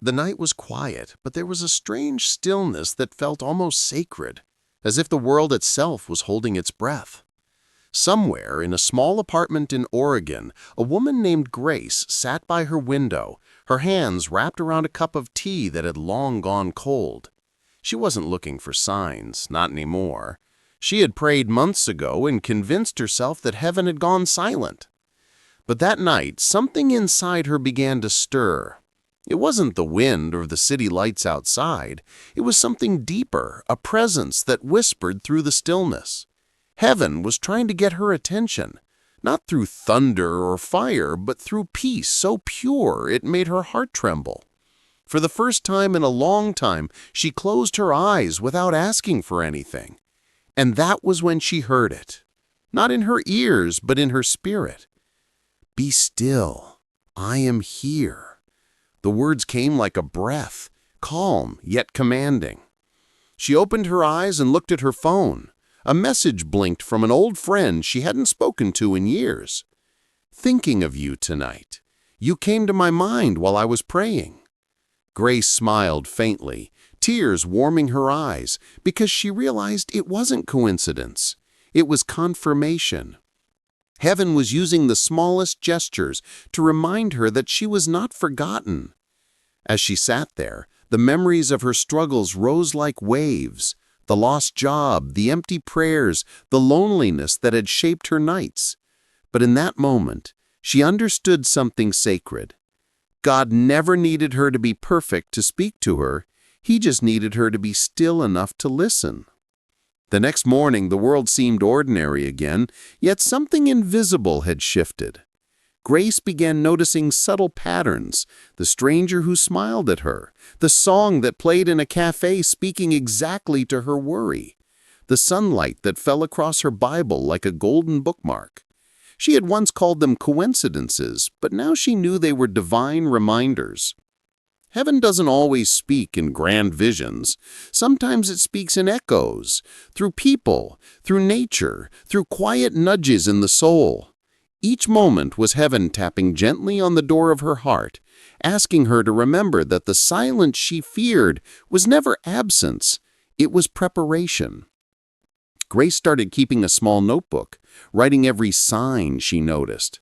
The night was quiet, but there was a strange stillness that felt almost sacred, as if the world itself was holding its breath. Somewhere in a small apartment in Oregon, a woman named Grace sat by her window, her hands wrapped around a cup of tea that had long gone cold. She wasn't looking for signs, not anymore. She had prayed months ago and convinced herself that heaven had gone silent. But that night, something inside her began to stir. It wasn't the wind or the city lights outside. It was something deeper, a presence that whispered through the stillness. Heaven was trying to get her attention, not through thunder or fire, but through peace so pure it made her heart tremble. For the first time in a long time, she closed her eyes without asking for anything. And that was when she heard it, not in her ears, but in her spirit. "Be still, I am here." The words came like a breath, calm yet commanding. She opened her eyes and looked at her phone. A message blinked from an old friend she hadn't spoken to in years. "Thinking of you tonight. You came to my mind while I was praying." Grace smiled faintly, tears warming her eyes, because she realized it wasn't coincidence. It was confirmation. Heaven was using the smallest gestures to remind her that she was not forgotten. As she sat there, the memories of her struggles rose like waves. The lost job, the empty prayers, the loneliness that had shaped her nights. But in that moment, she understood something sacred. God never needed her to be perfect to speak to her. He just needed her to be still enough to listen. The next morning, the world seemed ordinary again, yet something invisible had shifted. Grace began noticing subtle patterns, the stranger who smiled at her, the song that played in a cafe speaking exactly to her worry, the sunlight that fell across her Bible like a golden bookmark. She had once called them coincidences, but now she knew they were divine reminders. Heaven doesn't always speak in grand visions. Sometimes it speaks in echoes, through people, through nature, through quiet nudges in the soul. Each moment was heaven tapping gently on the door of her heart, asking her to remember that the silence she feared was never absence, it was preparation. Grace started keeping a small notebook, writing every sign she noticed.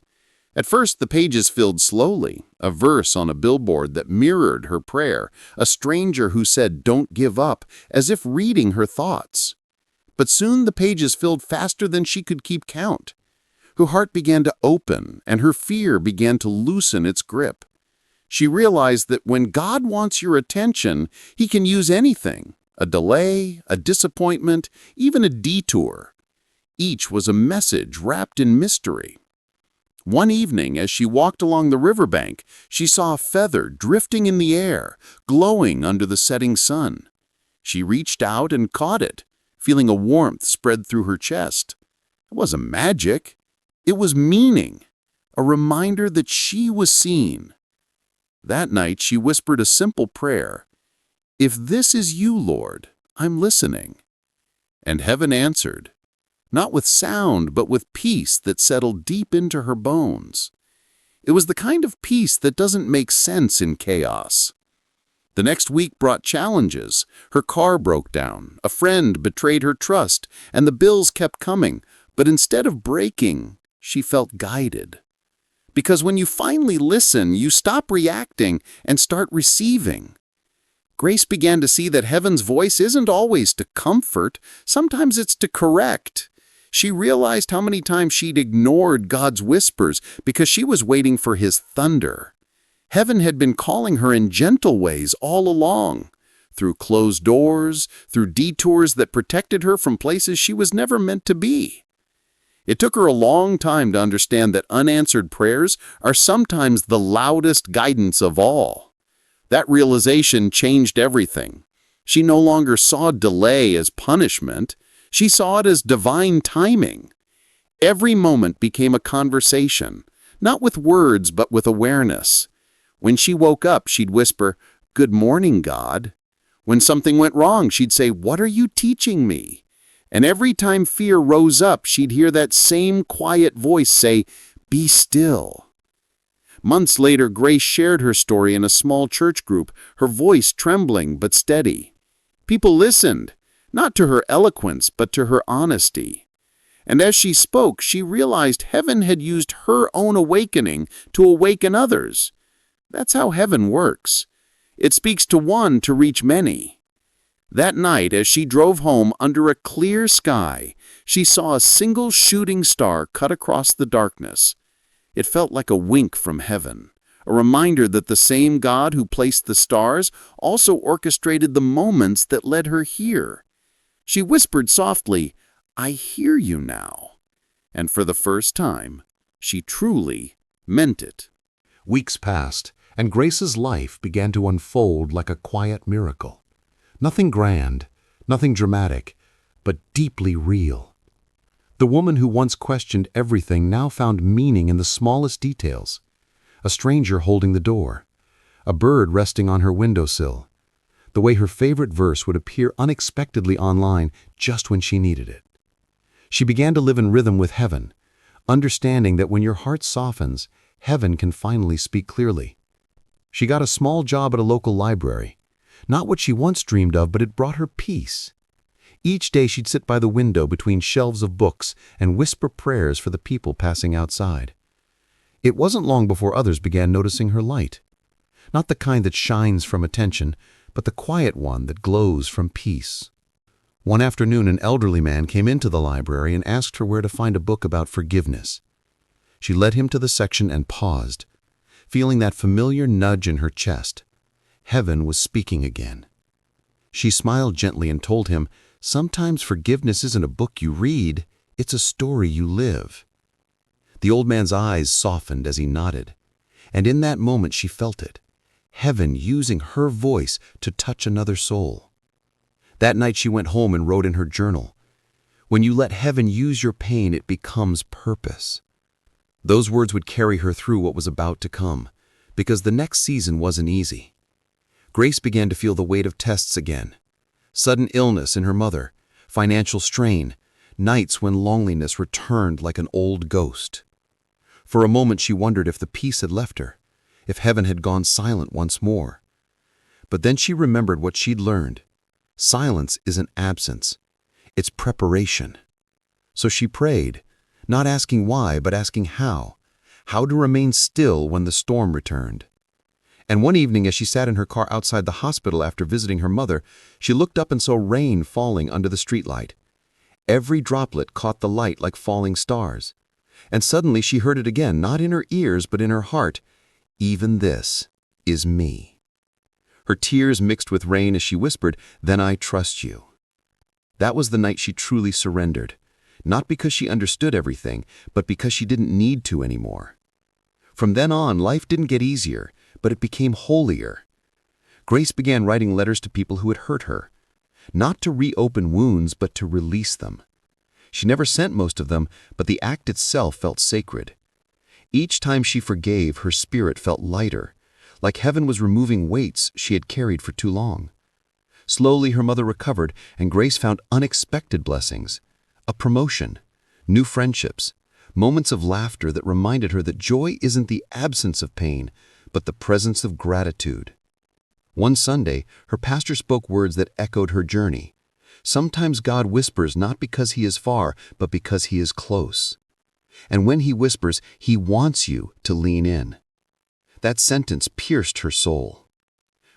At first, the pages filled slowly, a verse on a billboard that mirrored her prayer, a stranger who said, "Don't give up," as if reading her thoughts. But soon the pages filled faster than she could keep count. Her heart began to open, and her fear began to loosen its grip. She realized that when God wants your attention, He can use anything, a delay, a disappointment, even a detour. Each was a message wrapped in mystery. One evening, as she walked along the riverbank, she saw a feather drifting in the air, glowing under the setting sun. She reached out and caught it, feeling a warmth spread through her chest. It wasn't magic. It was meaning, a reminder that she was seen. That night, she whispered a simple prayer. "If this is you, Lord, I'm listening." And heaven answered. Not with sound, but with peace that settled deep into her bones. It was the kind of peace that doesn't make sense in chaos. The next week brought challenges. Her car broke down, a friend betrayed her trust, and the bills kept coming. But instead of breaking, she felt guided. Because when you finally listen, you stop reacting and start receiving. Grace began to see that heaven's voice isn't always to comfort, sometimes it's to correct. She realized how many times she'd ignored God's whispers because she was waiting for His thunder. Heaven had been calling her in gentle ways all along, through closed doors, through detours that protected her from places she was never meant to be. It took her a long time to understand that unanswered prayers are sometimes the loudest guidance of all. That realization changed everything. She no longer saw delay as punishment. She saw it as divine timing. Every moment became a conversation, not with words but with awareness. When she woke up, she'd whisper, "Good morning, God." When something went wrong, she'd say, "What are you teaching me?" And every time fear rose up, she'd hear that same quiet voice say, "Be still." Months later, Grace shared her story in a small church group, her voice trembling but steady. People listened, not to her eloquence, but to her honesty. And as she spoke, she realized heaven had used her own awakening to awaken others. That's how heaven works. It speaks to one to reach many. That night, as she drove home under a clear sky, she saw a single shooting star cut across the darkness. It felt like a wink from heaven, a reminder that the same God who placed the stars also orchestrated the moments that led her here. She whispered softly, "I hear you now." And for the first time, she truly meant it. Weeks passed, and Grace's life began to unfold like a quiet miracle. Nothing grand, nothing dramatic, but deeply real. The woman who once questioned everything now found meaning in the smallest details. A stranger holding the door, a bird resting on her windowsill, the way her favorite verse would appear unexpectedly online just when she needed it. She began to live in rhythm with heaven, understanding that when your heart softens, heaven can finally speak clearly. She got a small job at a local library. Not what she once dreamed of, but it brought her peace. Each day she'd sit by the window between shelves of books and whisper prayers for the people passing outside. It wasn't long before others began noticing her light. Not the kind that shines from attention, but the quiet one that glows from peace. One afternoon, an elderly man came into the library and asked her where to find a book about forgiveness. She led him to the section and paused, feeling that familiar nudge in her chest. Heaven was speaking again. She smiled gently and told him, "Sometimes forgiveness isn't a book you read, it's a story you live." The old man's eyes softened as he nodded, and in that moment she felt it. Heaven using her voice to touch another soul. That night she went home and wrote in her journal, "When you let heaven use your pain, it becomes purpose." Those words would carry her through what was about to come, because the next season wasn't easy. Grace began to feel the weight of tests again. Sudden illness in her mother, financial strain, nights when loneliness returned like an old ghost. For a moment she wondered if the peace had left her, if heaven had gone silent once more. But then she remembered what she'd learned. Silence isn't absence, it's preparation. So she prayed, not asking why, but asking how to remain still when the storm returned. And one evening, as she sat in her car outside the hospital after visiting her mother, she looked up and saw rain falling under the streetlight. Every droplet caught the light like falling stars. And suddenly she heard it again, not in her ears but in her heart. "Even this is me." Her tears mixed with rain as she whispered, "Then I trust you." That was the night she truly surrendered, not because she understood everything, but because she didn't need to anymore. From then on, life didn't get easier, but it became holier. Grace began writing letters to people who had hurt her, not to reopen wounds, but to release them. She never sent most of them, but the act itself felt sacred. Each time she forgave, her spirit felt lighter, like heaven was removing weights she had carried for too long. Slowly her mother recovered, and Grace found unexpected blessings. A promotion, new friendships, moments of laughter that reminded her that joy isn't the absence of pain, but the presence of gratitude. One Sunday, her pastor spoke words that echoed her journey. Sometimes God whispers not because He is far, but because He is close. And when He whispers, He wants you to lean in. That sentence pierced her soul.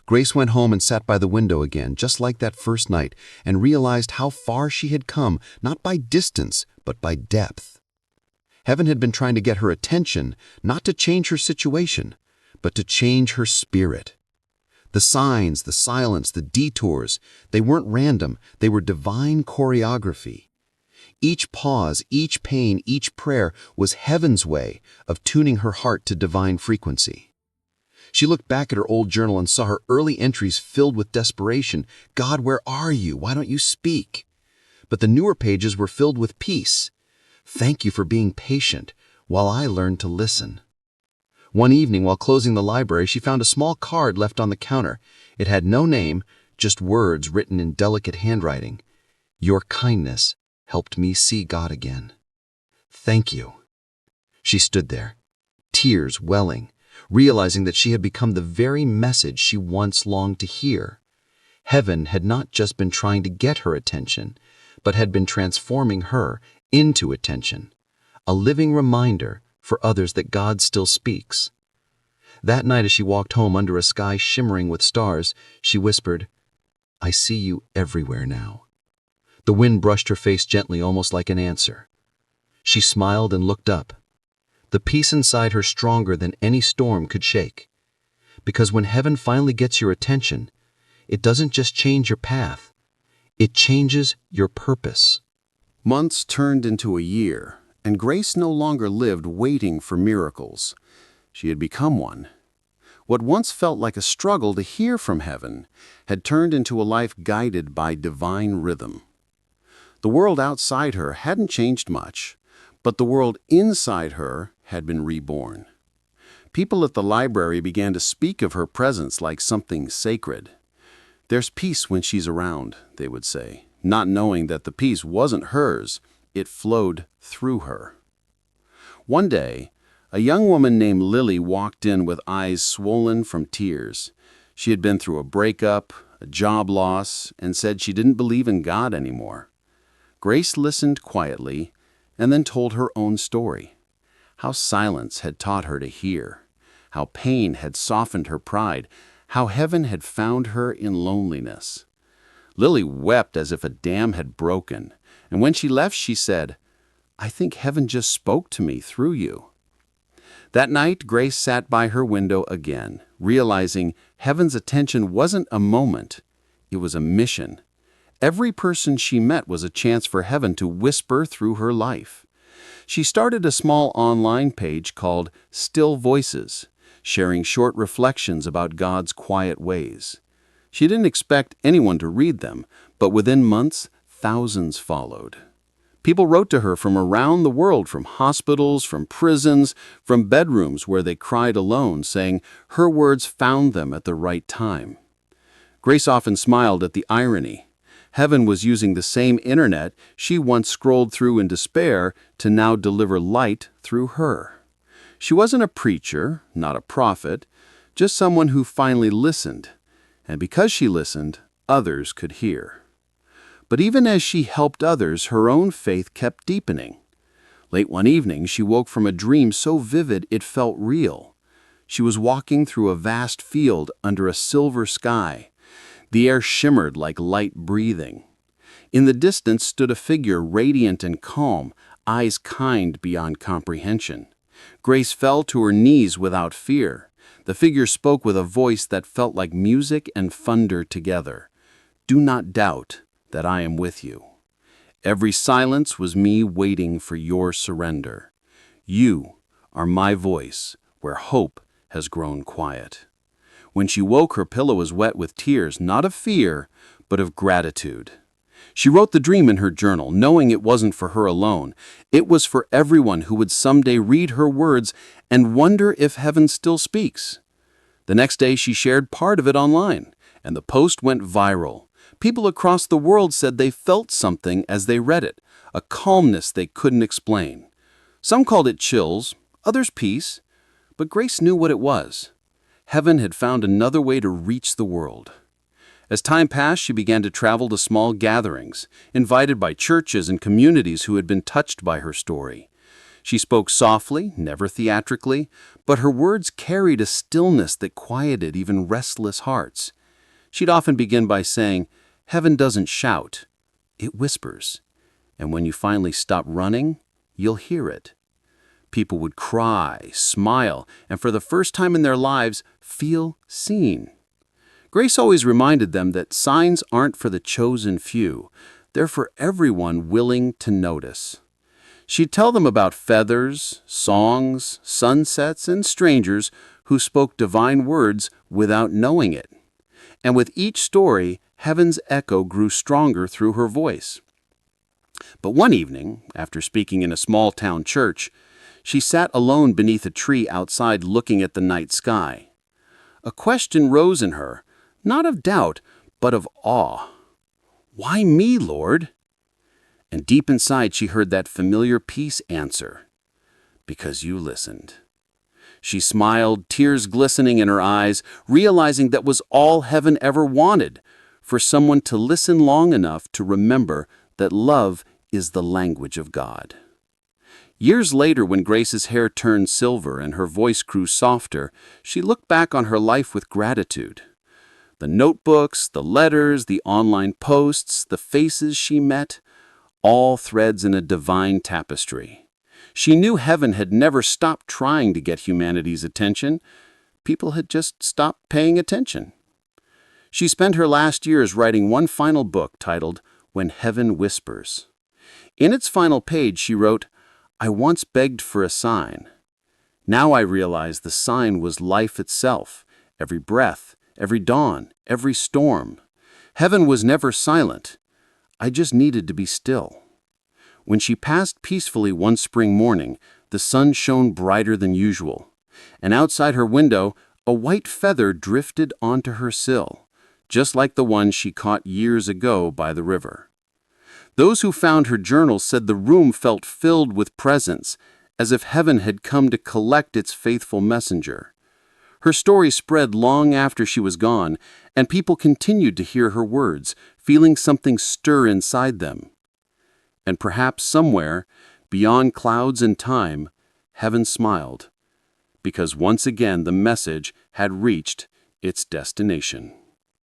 Grace went home and sat by the window again, just like that first night, and realized how far she had come, not by distance, but by depth. Heaven had been trying to get her attention, not to change her situation, but to change her spirit. The signs, the silence, the detours, they weren't random, they were divine choreography. Each pause, each pain, each prayer was heaven's way of tuning her heart to divine frequency. She looked back at her old journal and saw her early entries filled with desperation. "God, where are you? Why don't you speak?" But the newer pages were filled with peace. "Thank you for being patient while I learned to listen." One evening, while closing the library, she found a small card left on the counter. It had no name, just words written in delicate handwriting. "Your kindness helped me see God again. Thank you." She stood there, tears welling, realizing that she had become the very message she once longed to hear. Heaven had not just been trying to get her attention, but had been transforming her into attention, a living reminder for others that God still speaks. That night, as she walked home under a sky shimmering with stars, she whispered, "I see you everywhere now." The wind brushed her face gently, almost like an answer. She smiled and looked up, the peace inside her stronger than any storm could shake. Because when heaven finally gets your attention, it doesn't just change your path, it changes your purpose. Months turned into a year, and Grace no longer lived waiting for miracles. She had become one. What once felt like a struggle to hear from heaven had turned into a life guided by divine rhythm. The world outside her hadn't changed much, but the world inside her had been reborn. People at the library began to speak of her presence like something sacred. "There's peace when she's around," they would say, not knowing that the peace wasn't hers, it flowed through her. One day, a young woman named Lily walked in with eyes swollen from tears. She had been through a breakup, a job loss, and said she didn't believe in God anymore. Grace listened quietly and then told her own story. How silence had taught her to hear, how pain had softened her pride, how heaven had found her in loneliness. Lily wept as if a dam had broken, and when she left she said, "I think heaven just spoke to me through you." That night, Grace sat by her window again, realizing heaven's attention wasn't a moment, it was a mission. Every person she met was a chance for heaven to whisper through her life. She started a small online page called Still Voices, sharing short reflections about God's quiet ways. She didn't expect anyone to read them, but within months, thousands followed. People wrote to her from around the world, from hospitals, from prisons, from bedrooms where they cried alone, saying her words found them at the right time. Grace often smiled at the irony. Heaven was using the same internet she once scrolled through in despair to now deliver light through her. She wasn't a preacher, not a prophet, just someone who finally listened. And because she listened, others could hear. But even as she helped others, her own faith kept deepening. Late one evening, she woke from a dream so vivid it felt real. She was walking through a vast field under a silver sky. The air shimmered like light breathing. In the distance stood a figure radiant and calm, eyes kind beyond comprehension. Grace fell to her knees without fear. The figure spoke with a voice that felt like music and thunder together. "Do not doubt that I am with you. Every silence was me waiting for your surrender. You are my voice where hope has grown quiet." When she woke, her pillow was wet with tears, not of fear, but of gratitude. She wrote the dream in her journal, knowing it wasn't for her alone. It was for everyone who would someday read her words and wonder if heaven still speaks. The next day, she shared part of it online, and the post went viral. People across the world said they felt something as they read it, a calmness they couldn't explain. Some called it chills, others peace, but Grace knew what it was. Heaven had found another way to reach the world. As time passed, she began to travel to small gatherings, invited by churches and communities who had been touched by her story. She spoke softly, never theatrically, but her words carried a stillness that quieted even restless hearts. She'd often begin by saying, "Heaven doesn't shout, it whispers. And when you finally stop running, you'll hear it." People would cry, smile, and for the first time in their lives, feel seen. Grace always reminded them that signs aren't for the chosen few. They're for everyone willing to notice. She'd tell them about feathers, songs, sunsets, and strangers who spoke divine words without knowing it. And with each story, heaven's echo grew stronger through her voice. But one evening, after speaking in a small-town church, she sat alone beneath a tree outside looking at the night sky. A question rose in her, not of doubt, but of awe. "Why me, Lord?" And deep inside she heard that familiar peace answer, "Because you listened." She smiled, tears glistening in her eyes, realizing that was all heaven ever wanted, for someone to listen long enough to remember that love is the language of God. Years later, when Grace's hair turned silver and her voice grew softer, she looked back on her life with gratitude. The notebooks, the letters, the online posts, the faces she met, all threads in a divine tapestry. She knew heaven had never stopped trying to get humanity's attention. People had just stopped paying attention. She spent her last years writing one final book titled When Heaven Whispers. In its final page, she wrote, "I once begged for a sign. Now I realize the sign was life itself, every breath, every dawn, every storm. Heaven was never silent. I just needed to be still." When she passed peacefully one spring morning, the sun shone brighter than usual, and outside her window, a white feather drifted onto her sill, just like the one she caught years ago by the river. Those who found her journal said the room felt filled with presence, as if heaven had come to collect its faithful messenger. Her story spread long after she was gone, and people continued to hear her words, feeling something stir inside them. And perhaps somewhere, beyond clouds and time, heaven smiled, because once again the message had reached its destination.